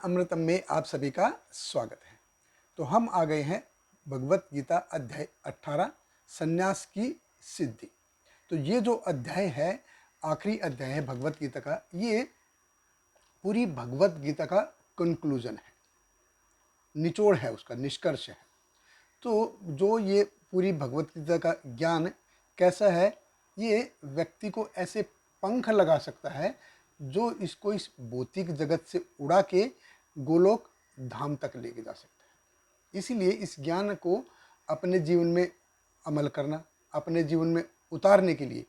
अमृतम में आप सभी का स्वागत है। तो हम आ गए हैं भगवत गीता अध्याय 18 संन्यास की सिद्धि। तो ये जो अध्याय है, आखिरी अध्याय है भगवत गीता का। ये पूरी भगवत गीता का कंक्लूजन है, निचोड़ है, उसका निष्कर्ष है। तो जो ये पूरी भगवत गीता का ज्ञान कैसा है, ये व्यक्ति को ऐसे पंख लगा सकता है जो इसको इस भौतिक जगत से उड़ा के गोलोक धाम तक लेके जा सकता है। इसीलिए इस ज्ञान को अपने जीवन में अमल करना, अपने जीवन में उतारने के लिए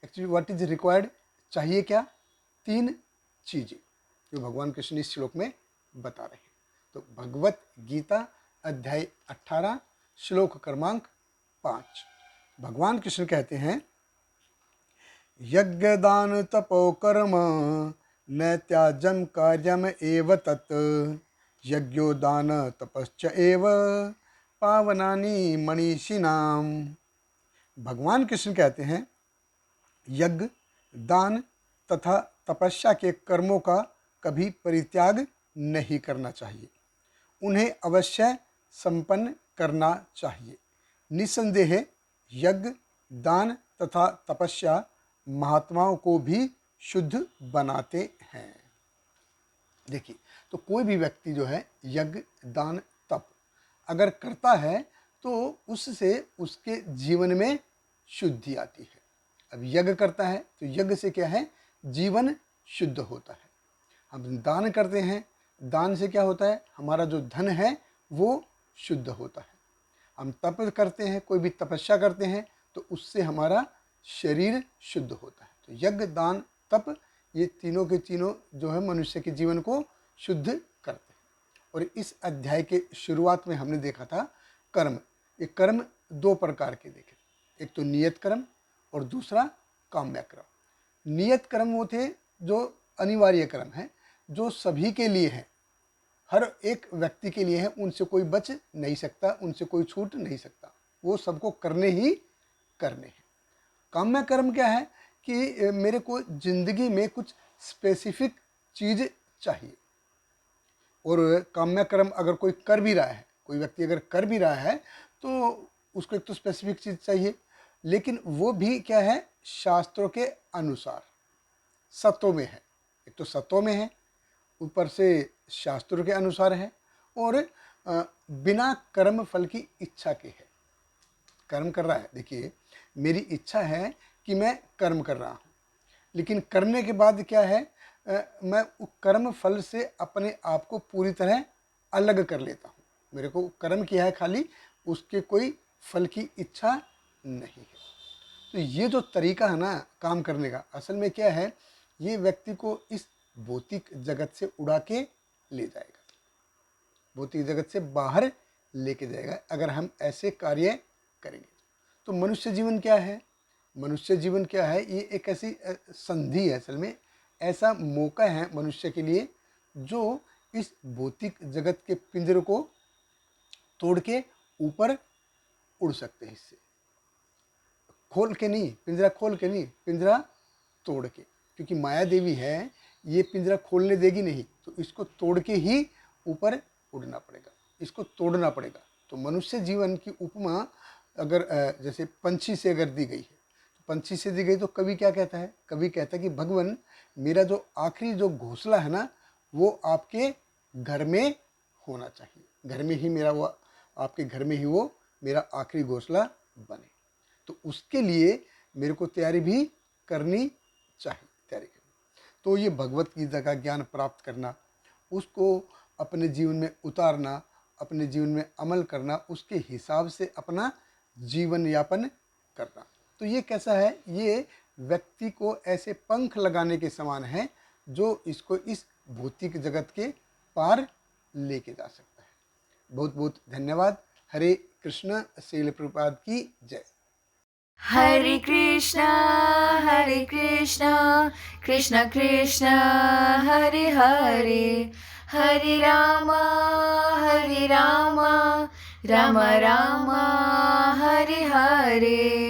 एक्चुअली व्हाट इज रिक्वायर्ड, चाहिए क्या? 3 चीज़ें जो भगवान कृष्ण इस श्लोक में बता रहे हैं। तो भगवत गीता अध्याय 18 श्लोक क्रमांक 5, भगवान कृष्ण कहते हैं, यज्ञ दान तपो कर्म न त्याजम कार्यम एव तत् यज्ञो दान तपश्च एव पावनानि मनीषिणाम। भगवान कृष्ण कहते हैं, यज्ञ, दान तथा तपस्या के कर्मों का कभी परित्याग नहीं करना चाहिए, उन्हें अवश्य संपन्न करना चाहिए। निस्संदेह यज्ञ, दान तथा तपस्या महात्माओं को भी शुद्ध बनाते हैं। देखिए, तो कोई भी व्यक्ति जो है यज्ञ, दान, तप अगर करता है तो उससे उसके जीवन में शुद्धि आती है। अब यज्ञ करता है तो यज्ञ से क्या है, जीवन शुद्ध होता है। हम दान करते हैं, दान से क्या होता है, हमारा जो धन है वो शुद्ध होता है। हम तप करते हैं, कोई भी तपस्या करते हैं तो उससे हमारा शरीर शुद्ध होता है। तो यज्ञ, दान, तप ये तीनों के तीनों जो है मनुष्य के जीवन को शुद्ध करते हैं। और इस अध्याय के शुरुआत में हमने देखा था कर्म। ये कर्म 2 प्रकार के देखे, एक तो नियत कर्म और दूसरा काम्य कर्म। नियत कर्म वो थे जो अनिवार्य कर्म है, जो सभी के लिए है, हर एक व्यक्ति के लिए है, उनसे कोई बच नहीं सकता, उनसे कोई छूट नहीं सकता, वो सबको करने ही करने हैं। काम्य कर्म क्या है कि मेरे को जिंदगी में कुछ स्पेसिफिक चीज़ चाहिए। और काम्य कर्म अगर कोई कर भी रहा है, कोई व्यक्ति अगर कर भी रहा है तो उसको एक तो स्पेसिफिक चीज़ चाहिए, लेकिन वो भी क्या है, शास्त्रों के अनुसार सत्यों में है। एक तो सत्यों में है, ऊपर से शास्त्रों के अनुसार है, और बिना कर्म फल की इच्छा के है। कर्म कर रहा है, देखिए मेरी इच्छा है कि मैं कर्म कर रहा हूँ, लेकिन करने के बाद क्या है, मैं कर्म फल से अपने आप को पूरी तरह अलग कर लेता हूँ। मेरे को कर्म किया है खाली, उसके कोई फल की इच्छा नहीं है। तो ये जो तरीका है ना काम करने का, असल में क्या है, ये व्यक्ति को इस भौतिक जगत से उड़ा के ले जाएगा, भौतिक जगत से बाहर लेके जाएगा अगर हम ऐसे कार्य करेंगे। तो मनुष्य जीवन क्या है, मनुष्य जीवन क्या है, ये एक ऐसी संधि है, असल में ऐसा मौका है मनुष्य के लिए जो इस भौतिक जगत के पिंजरे को तोड़ के ऊपर उड़ सकते हैं। इससे खोल के नहीं, पिंजरा खोल के नहीं, पिंजरा तोड़ के, क्योंकि माया देवी है, ये पिंजरा खोलने देगी नहीं, तो इसको तोड़ के ही ऊपर उड़ना पड़ेगा, इसको तोड़ना पड़ेगा। तो मनुष्य जीवन की उपमा अगर जैसे पंछी से अगर दी गई है, तो पंछी से दी गई तो कवि क्या कहता है, कवि कहता है कि भगवान मेरा जो आखिरी जो घोंसला है ना, वो आपके घर में होना चाहिए, घर में ही मेरा वो, आपके घर में ही वो मेरा आखिरी घोंसला बने। तो उसके लिए मेरे को तैयारी भी करनी चाहिए, तैयारी करनी। तो ये भगवत गीता का ज्ञान प्राप्त करना, उसको अपने जीवन में उतारना, अपने जीवन में अमल करना, उसके हिसाब से अपना जीवन यापन करना, तो ये कैसा है, ये व्यक्ति को ऐसे पंख लगाने के समान है जो इसको इस भौतिक जगत के पार लेके जा सकता है। बहुत बहुत धन्यवाद। हरे कृष्ण। श्रील प्रभुपाद की जय। हरे कृष्णा कृष्ण कृष्ण हरे हरे, हरे रामा राम राम हरे हरे।